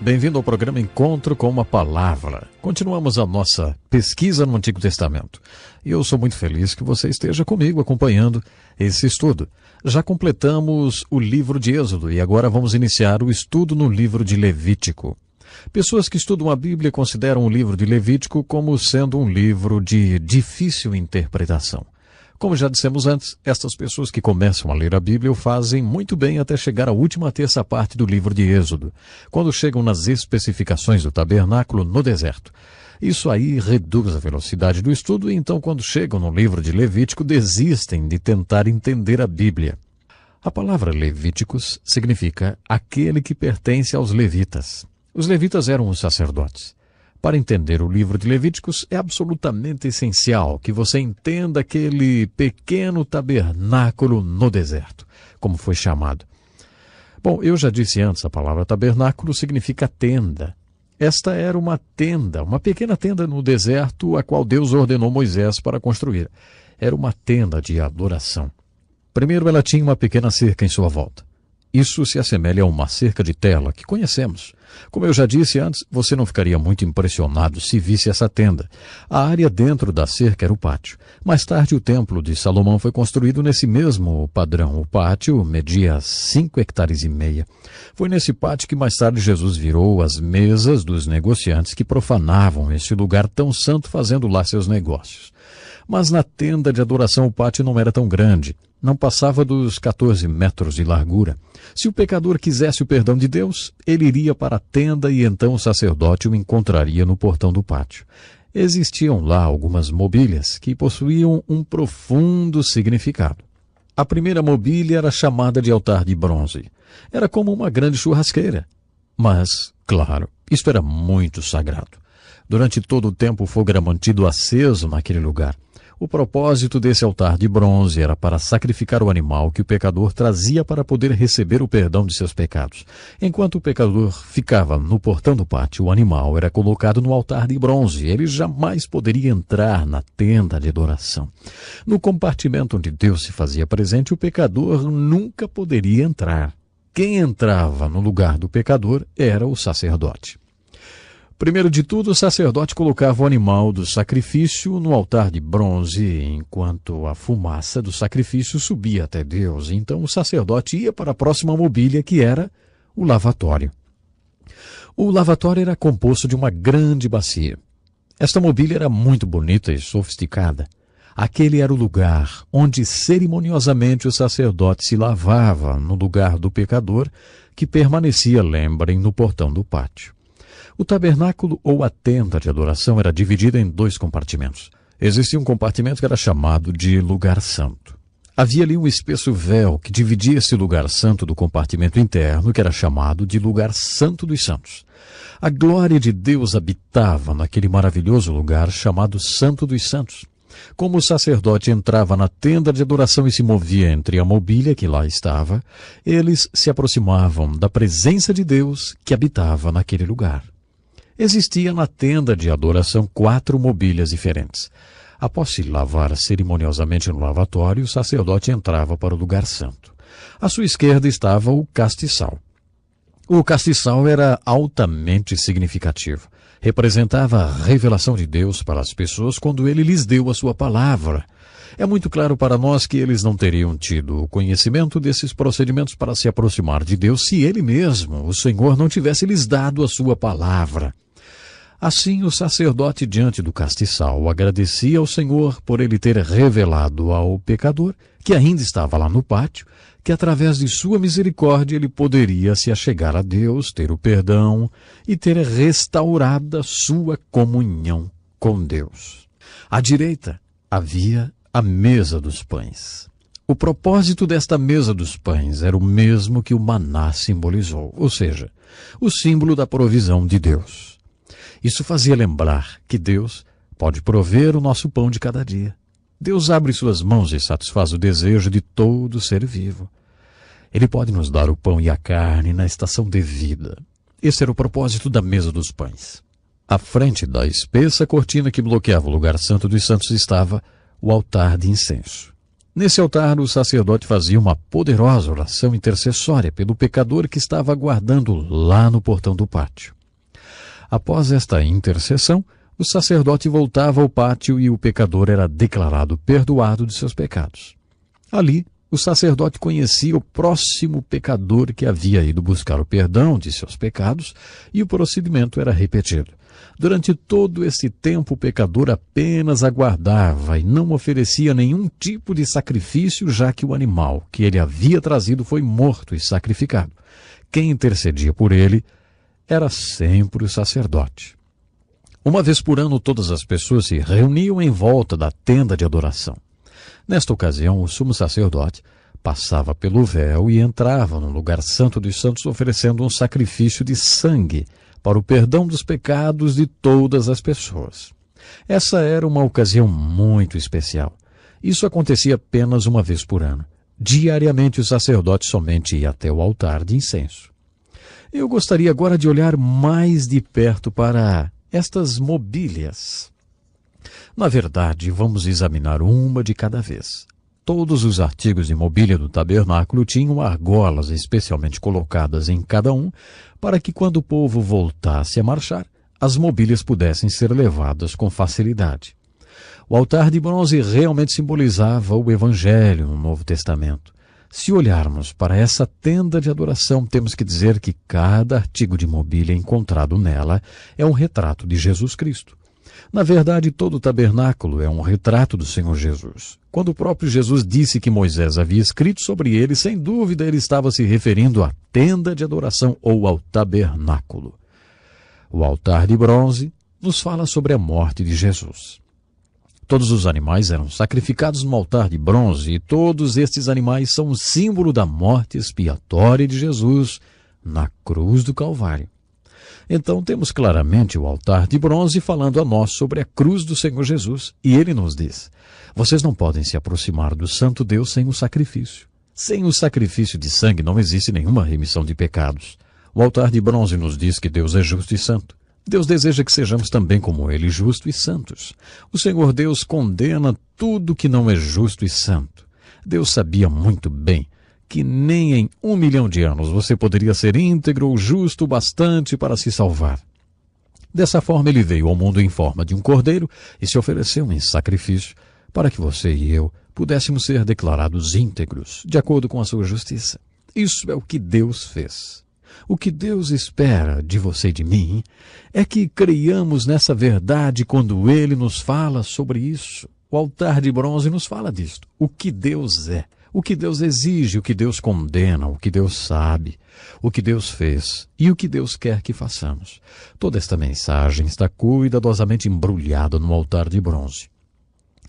Bem-vindo ao programa Encontro com uma Palavra. Continuamos a nossa pesquisa no Antigo Testamento. E eu sou muito feliz que você esteja comigo acompanhando esse estudo. Já completamos o livro de Êxodo e agora vamos iniciar o estudo no livro de Levítico. Pessoas que estudam a Bíblia consideram o livro de Levítico como sendo um livro de difícil interpretação. Como já dissemos antes, estas pessoas que começam a ler a Bíblia o fazem muito bem até chegar à última terça parte do livro de Êxodo, quando chegam nas especificações do tabernáculo no deserto. Isso aí reduz a velocidade do estudo e então, quando chegam no livro de Levítico, desistem de tentar entender a Bíblia. A palavra Levíticos significa aquele que pertence aos levitas. Os levitas eram os sacerdotes. Para entender o livro de Levíticos, é absolutamente essencial que você entenda aquele pequeno tabernáculo no deserto, como foi chamado. Bom, eu já disse antes, a palavra tabernáculo significa tenda. Esta era uma tenda, uma pequena tenda no deserto, a qual Deus ordenou Moisés para construir. Era uma tenda de adoração. Primeiro, ela tinha uma pequena cerca em sua volta. Isso se assemelha a uma cerca de tela que conhecemos. Como eu já disse antes, você não ficaria muito impressionado se visse essa tenda. A área dentro da cerca era o pátio. Mais tarde, o templo de Salomão foi construído nesse mesmo padrão. O pátio media 5,5 hectares. Foi nesse pátio que mais tarde Jesus virou as mesas dos negociantes que profanavam esse lugar tão santo fazendo lá seus negócios. Mas na tenda de adoração o pátio não era tão grande. Não passava dos 14 metros de largura. Se o pecador quisesse o perdão de Deus, ele iria para a tenda e então o sacerdote o encontraria no portão do pátio. Existiam lá algumas mobílias que possuíam um profundo significado. A primeira mobília era chamada de altar de bronze. Era como uma grande churrasqueira. Mas, claro, isto era muito sagrado. Durante todo o tempo o fogo era mantido aceso naquele lugar. O propósito desse altar de bronze era para sacrificar o animal que o pecador trazia para poder receber o perdão de seus pecados. Enquanto o pecador ficava no portão do pátio, o animal era colocado no altar de bronze. Ele jamais poderia entrar na tenda de adoração. No compartimento onde Deus se fazia presente, o pecador nunca poderia entrar. Quem entrava no lugar do pecador era o sacerdote. Primeiro de tudo, o sacerdote colocava o animal do sacrifício no altar de bronze, enquanto a fumaça do sacrifício subia até Deus. Então o sacerdote ia para a próxima mobília, que era o lavatório. O lavatório era composto de uma grande bacia. Esta mobília era muito bonita e sofisticada. Aquele era o lugar onde cerimoniosamente o sacerdote se lavava no lugar do pecador, que permanecia, lembrem, no portão do pátio. O tabernáculo ou a tenda de adoração era dividida em 2 compartimentos. Existia um compartimento que era chamado de lugar santo. Havia ali um espesso véu que dividia esse lugar santo do compartimento interno, que era chamado de lugar santo dos santos. A glória de Deus habitava naquele maravilhoso lugar chamado Santo dos Santos. Como o sacerdote entrava na tenda de adoração e se movia entre a mobília que lá estava, eles se aproximavam da presença de Deus que habitava naquele lugar. Existia na tenda de adoração 4 mobílias diferentes. Após se lavar cerimoniosamente no lavatório, o sacerdote entrava para o lugar santo. À sua esquerda estava o castiçal. O castiçal era altamente significativo. Representava a revelação de Deus para as pessoas quando ele lhes deu a sua palavra. É muito claro para nós que eles não teriam tido o conhecimento desses procedimentos para se aproximar de Deus se ele mesmo, o Senhor, não tivesse lhes dado a sua palavra. Assim, o sacerdote diante do castiçal agradecia ao Senhor por ele ter revelado ao pecador, que ainda estava lá no pátio, que através de sua misericórdia ele poderia se achegar a Deus, ter o perdão e ter restaurada sua comunhão com Deus. À direita havia a mesa dos pães. O propósito desta mesa dos pães era o mesmo que o maná simbolizou, ou seja, o símbolo da provisão de Deus. Isso fazia lembrar que Deus pode prover o nosso pão de cada dia. Deus abre suas mãos e satisfaz o desejo de todo ser vivo. Ele pode nos dar o pão e a carne na estação devida. Esse era o propósito da mesa dos pães. À frente da espessa cortina que bloqueava o lugar santo dos santos estava o altar de incenso. Nesse altar, o sacerdote fazia uma poderosa oração intercessória pelo pecador que estava aguardando lá no portão do pátio. Após esta intercessão, o sacerdote voltava ao pátio e o pecador era declarado perdoado de seus pecados. Ali, o sacerdote conhecia o próximo pecador que havia ido buscar o perdão de seus pecados e o procedimento era repetido. Durante todo esse tempo, o pecador apenas aguardava e não oferecia nenhum tipo de sacrifício, já que o animal que ele havia trazido foi morto e sacrificado. Quem intercedia por ele era sempre o sacerdote. Uma vez por ano, todas as pessoas se reuniam em volta da tenda de adoração. Nesta ocasião, o sumo sacerdote passava pelo véu e entrava no lugar santo dos santos oferecendo um sacrifício de sangue para o perdão dos pecados de todas as pessoas. Essa era uma ocasião muito especial. Isso acontecia apenas uma vez por ano. Diariamente o sacerdote somente ia até o altar de incenso. Eu gostaria agora de olhar mais de perto para estas mobílias. Na verdade, vamos examinar uma de cada vez. Todos os artigos de mobília do tabernáculo tinham argolas especialmente colocadas em cada um, para que quando o povo voltasse a marchar, as mobílias pudessem ser levadas com facilidade. O altar de bronze realmente simbolizava o Evangelho no Novo Testamento. Se olharmos para essa tenda de adoração, temos que dizer que cada artigo de mobília encontrado nela é um retrato de Jesus Cristo. Na verdade, todo o tabernáculo é um retrato do Senhor Jesus. Quando o próprio Jesus disse que Moisés havia escrito sobre ele, sem dúvida ele estava se referindo à tenda de adoração ou ao tabernáculo. O altar de bronze nos fala sobre a morte de Jesus. Todos os animais eram sacrificados no altar de bronze e todos estes animais são um símbolo da morte expiatória de Jesus na cruz do Calvário. Então temos claramente o altar de bronze falando a nós sobre a cruz do Senhor Jesus. E ele nos diz: vocês não podem se aproximar do Santo Deus sem o sacrifício. Sem o sacrifício de sangue não existe nenhuma remissão de pecados. O altar de bronze nos diz que Deus é justo e santo. Deus deseja que sejamos também como ele, justos e santos. O Senhor Deus condena tudo que não é justo e santo. Deus sabia muito bem que nem em 1 milhão de anos você poderia ser íntegro ou justo o bastante para se salvar. Dessa forma ele veio ao mundo em forma de um cordeiro e se ofereceu em sacrifício para que você e eu pudéssemos ser declarados íntegros, de acordo com a sua justiça. Isso é o que Deus fez. O que Deus espera de você e de mim é que creiamos nessa verdade quando Ele nos fala sobre isso. O altar de bronze nos fala disto. O que Deus é, o que Deus exige, o que Deus condena, o que Deus sabe, o que Deus fez e o que Deus quer que façamos. Toda esta mensagem está cuidadosamente embrulhada no altar de bronze.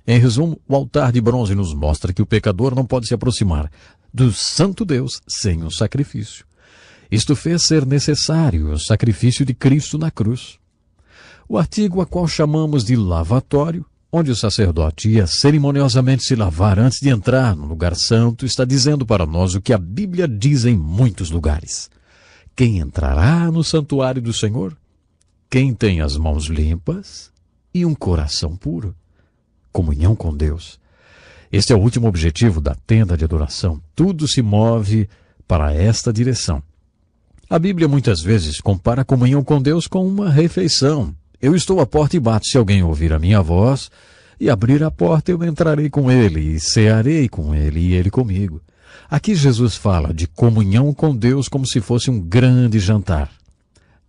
Em resumo, o altar de bronze nos mostra que o pecador não pode se aproximar do Santo Deus sem um sacrifício. Isto fez ser necessário o sacrifício de Cristo na cruz. O artigo a qual chamamos de lavatório, onde o sacerdote ia cerimoniosamente se lavar antes de entrar no lugar santo, está dizendo para nós o que a Bíblia diz em muitos lugares. Quem entrará no santuário do Senhor? Quem tem as mãos limpas e um coração puro. Comunhão com Deus. Este é o último objetivo da tenda de adoração. Tudo se move para esta direção. A Bíblia muitas vezes compara a comunhão com Deus com uma refeição. Eu estou à porta e bato. Se alguém ouvir a minha voz e abrir a porta, eu entrarei com ele e cearei com ele e ele comigo. Aqui Jesus fala de comunhão com Deus como se fosse um grande jantar.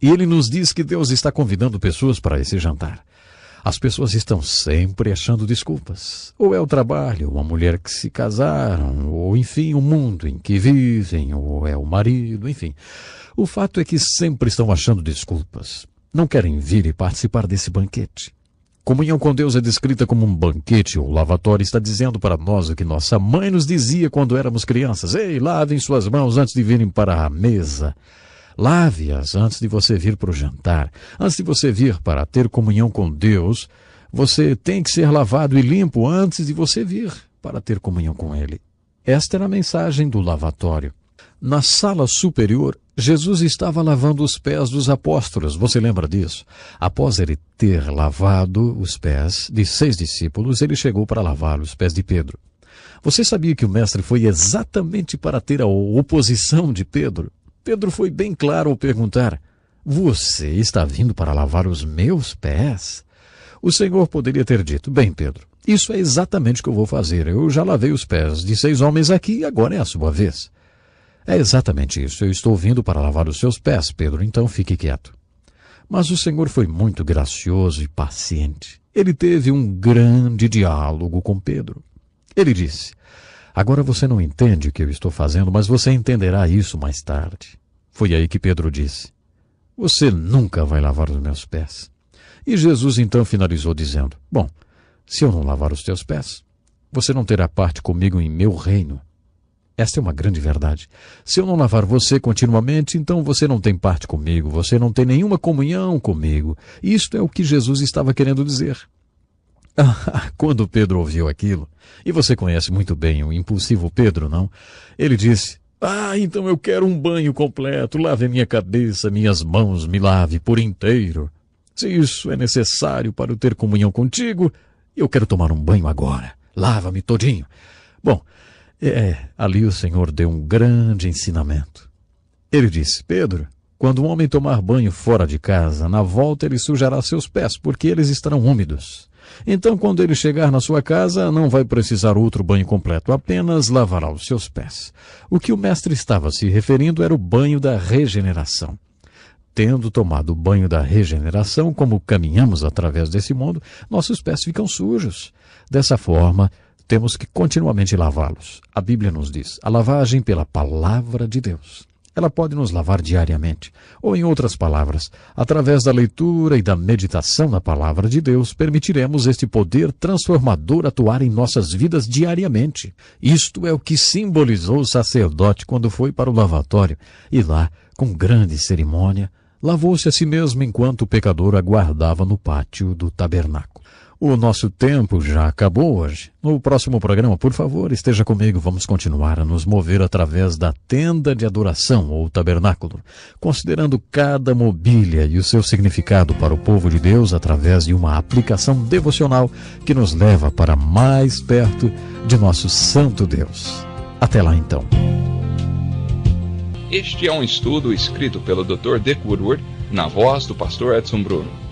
E ele nos diz que Deus está convidando pessoas para esse jantar. As pessoas estão sempre achando desculpas. Ou é o trabalho, ou a mulher que se casaram, ou enfim, o mundo em que vivem, ou é o marido, enfim. O fato é que sempre estão achando desculpas. Não querem vir e participar desse banquete. Comunhão com Deus é descrita como um banquete ou lavatório. Está dizendo para nós o que nossa mãe nos dizia quando éramos crianças. Ei, lavem suas mãos antes de virem para a mesa. Lave-as antes de você vir para o jantar. Antes de você vir para ter comunhão com Deus, você tem que ser lavado e limpo antes de você vir para ter comunhão com Ele. Esta era a mensagem do lavatório. Na sala superior, Jesus estava lavando os pés dos apóstolos. Você lembra disso? Após ele ter lavado os pés de 6 discípulos, ele chegou para lavar os pés de Pedro. Você sabia que o mestre foi exatamente para ter a oposição de Pedro? Pedro foi bem claro ao perguntar: você está vindo para lavar os meus pés? O Senhor poderia ter dito: bem, Pedro, isso é exatamente o que eu vou fazer. Eu já lavei os pés de 6 homens aqui e agora é a sua vez. É exatamente isso. Eu estou vindo para lavar os seus pés, Pedro, então fique quieto. Mas o Senhor foi muito gracioso e paciente. Ele teve um grande diálogo com Pedro. Ele disse: agora você não entende o que eu estou fazendo, mas você entenderá isso mais tarde. Foi aí que Pedro disse: você nunca vai lavar os meus pés. E Jesus então finalizou dizendo: bom, se eu não lavar os teus pés, você não terá parte comigo em meu reino. Esta é uma grande verdade. Se eu não lavar você continuamente, então você não tem parte comigo, você não tem nenhuma comunhão comigo. Isto é o que Jesus estava querendo dizer. Quando Pedro ouviu aquilo, e você conhece muito bem o impulsivo Pedro, não? Ele disse: então eu quero um banho completo, lave a minha cabeça, minhas mãos, me lave por inteiro. Se isso é necessário para eu ter comunhão contigo, eu quero tomar um banho agora. Lava-me todinho. Bom, ali o Senhor deu um grande ensinamento. Ele disse: Pedro, quando um homem tomar banho fora de casa, na volta ele sujará seus pés, porque eles estarão úmidos. Então, quando ele chegar na sua casa, não vai precisar outro banho completo, apenas lavará os seus pés. O que o mestre estava se referindo era o banho da regeneração. Tendo tomado o banho da regeneração, como caminhamos através desse mundo, nossos pés ficam sujos. Dessa forma, temos que continuamente lavá-los. A Bíblia nos diz: a lavagem pela palavra de Deus. Ela pode nos lavar diariamente. Ou, em outras palavras, através da leitura e da meditação na palavra de Deus, permitiremos este poder transformador atuar em nossas vidas diariamente. Isto é o que simbolizou o sacerdote quando foi para o lavatório e lá, com grande cerimônia, lavou-se a si mesmo enquanto o pecador aguardava no pátio do tabernáculo. O nosso tempo já acabou hoje. No próximo programa, por favor, esteja comigo. Vamos continuar a nos mover através da tenda de adoração ou tabernáculo, considerando cada mobília e o seu significado para o povo de Deus através de uma aplicação devocional que nos leva para mais perto de nosso santo Deus. Até lá, então. Este é um estudo escrito pelo Dr. Dick Woodward, na voz do pastor Edson Bruno.